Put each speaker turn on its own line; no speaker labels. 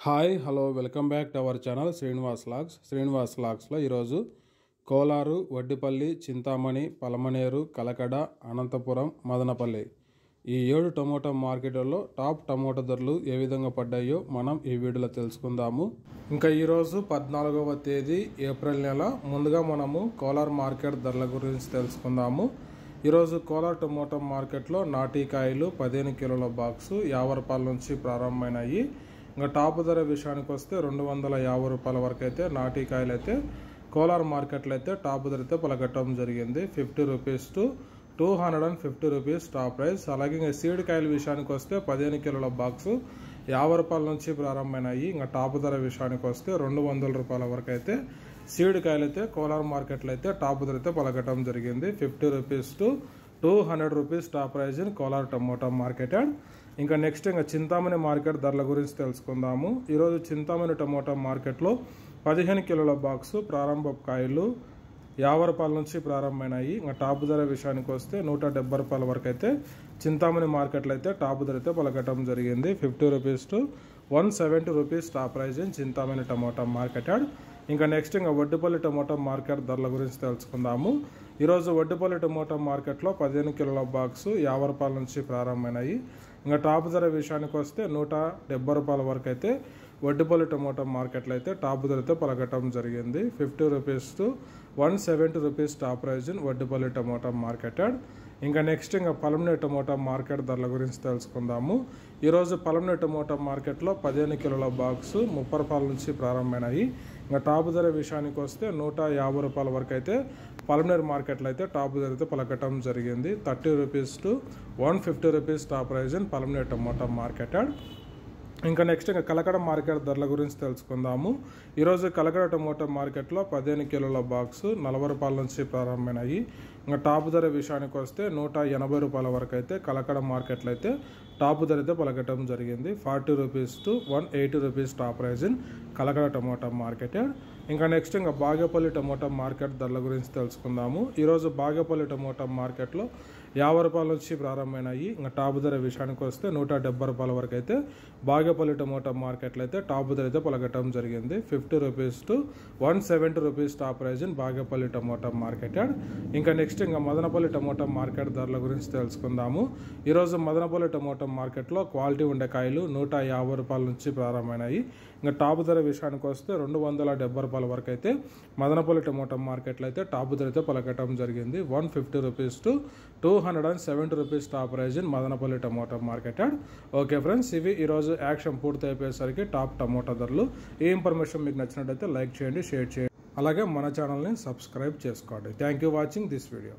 Hi hello welcome back to our channel Srinivas లాగ్స్లో ఈరోజు కోలారు, వడ్డిపల్లి, చింతామణి, పలమనేరు, కలకడ, అనంతపురం, మదనపల్లి ఈ 7 టమోటా మార్కెట్లలో టాప్ టమోటా ధరలు ఏ విధంగా పడ్డాయో మనం ఈ వీడియోలో తెలుసుకుందాము. ఇంకా ఈరోజు 14వ తేదీ ఏప్రిల్ నెల. ముందుగా మనము కోలార్ మార్కెట్ ధరల గురించి తెలుసుకుందాము. ఈరోజు కోలార్ టమోటా మార్కెట్లో నాటికాయలు 15 కిలోల బాక్సు 50 రూపాయల నుంచి ప్రారంభమైనాయి. ఇంకా టాప్ ధర విషయానికి వస్తే 250 రూపాయల వరకు అయితే నాటికాయలు అయితే కోలార్ మార్కెట్లో అయితే టాప్ ధర అయితే పలకట్టడం జరిగింది. 50 rupees to 250 rupees top price. అలాగే ఇంకా సీడ్ కాయల విషయానికి వస్తే 15 కిలోల బాక్సు 50 రూపాయల నుంచి ప్రారంభమైనాయి. ఇంకా టాప్ ధర విషయానికి వస్తే 200 రూపాయల వరకు అయితే సీడ్ కాయలు అయితే కోలార్ మార్కెట్లో అయితే టాప్ ధర అయితే పలకట్టడం జరిగింది. 50 rupees to 200 rupees top prize in Kolar tomato market. ఇంకా నెక్స్ట్ ఇంకా చింతామణి మార్కెట్ ధరల గురించి తెలుసుకుందాము. ఈరోజు చింతామణి టమోటా మార్కెట్లో 15 కిలోల బాక్సు ప్రారంభ కాయలు 50 రూపాయల నుంచి ప్రారంభమైనాయి. ఇంకా టాప్ ధర విషయానికి వస్తే 170 రూపాయల వరకు అయితే చింతామణి మార్కెట్లో అయితే టాప్ ధర అయితే పలకటం జరిగింది. 50 rupees to 170 rupees top prize in Chintamani tomato market. ఇంకా నెక్స్ట్ ఇంకా వడ్డిపల్లి టమోటా మార్కెట్ ధరల గురించి తెలుసుకుందాము. ఈరోజు వడ్డిపల్లి టమోటా మార్కెట్లో 15 కిలోల బాక్సు 50 రూపాయల నుంచి ప్రారంభమైనాయి. ఇంకా టాప్ ధర విషయానికి వస్తే 170 రూపాయల వరకు అయితే వడ్డిపల్లి టమోటా మార్కెట్లో అయితే టాప్ ధర అయితే పలకటం జరిగింది. 50 rupees to 170 rupees top prize in Vaddipalli tomato market. ఇంకా నెక్స్ట్ ఇంకా పలమనేరు టమోటా మార్కెట్ ధరల గురించి తెలుసుకుందాము. ఈరోజు పలమనేరు టమోటా మార్కెట్లో 15 కిలోల బాక్సు 30 రూపాయల నుంచి ప్రారంభమైనాయి. ఇంకా టాప్ ధర విషయానికి వస్తే 150 రూపాయల వరకు అయితే పలమనేరు మార్కెట్లో అయితే టాప్ ధర అయితే పలకటం జరిగింది. 30 rupees to 150 rupees top prize in Palamaneru tomato market. ఇంకా నెక్స్ట్ ఇంకా కలకడ మార్కెట్ ధరల గురించి తెలుసుకుందాము. ఈరోజు కలకడ టమోటా మార్కెట్లో 15 కిలోల బాక్సు 40 రూపాయల నుంచి ప్రారంభమైనాయి. ఇంకా టాప్ ధర విషయానికి వస్తే 180 రూపాయల వరకు అయితే కలకడ మార్కెట్లో అయితే టాప్ ధర అయితే పలకటం జరిగింది. 40 rupees to 180 rupees top prize in Kalakada tomato market. ఇంకా నెక్స్ట్ ఇంకా బాగేపల్లి టమోటా మార్కెట్ ధరల గురించి తెలుసుకుందాము. ఈరోజు బాగేపల్లి టమోటా మార్కెట్లో 50 రూపాయల నుంచి ప్రారంభమైనాయి. ఇంకా టాప్ ధర విషయానికి వస్తే 170 రూపాయల వరకు అయితే బాగేపల్లి టమోటా మార్కెట్లో అయితే టాప్ ధర అయితే పలకటం జరిగింది. 50 rupees to 170 rupees top prize in Bagepalli tomato market. ఇంకా నెక్స్ట్ ఇంకా మదనపల్లి టమోటా మార్కెట్ ధరల గురించి తెలుసుకుందాము. ఈరోజు మదనపల్లి టమోటా మార్కెట్లో క్వాలిటీ ఉండే కాయలు 150 రూపాయల నుంచి ప్రారంభమైనాయి. ఇంకా టాప్ ధర విషయానికి వస్తే 270 రూపాయల వరకు అయితే మదనపల్లి టమోటా మార్కెట్లో అయితే టాప్ ధర అయితే పలకటం జరిగింది. 150 rupees to 270 rupees top prize in Madanapalle tomato market. Okay friends, ఇవి ఈరోజు యాక్షన్ పూర్తి అయిపోయేసరికి టాప్ టమోటా ధరలు. ఈ ఇన్ఫర్మేషన్ మీకు నచ్చినట్టయితే లైక్ చేయండి, షేర్ చేయండి, అలాగే మన ఛానల్ని సబ్స్క్రైబ్ చేసుకోండి. Thank you watching this video.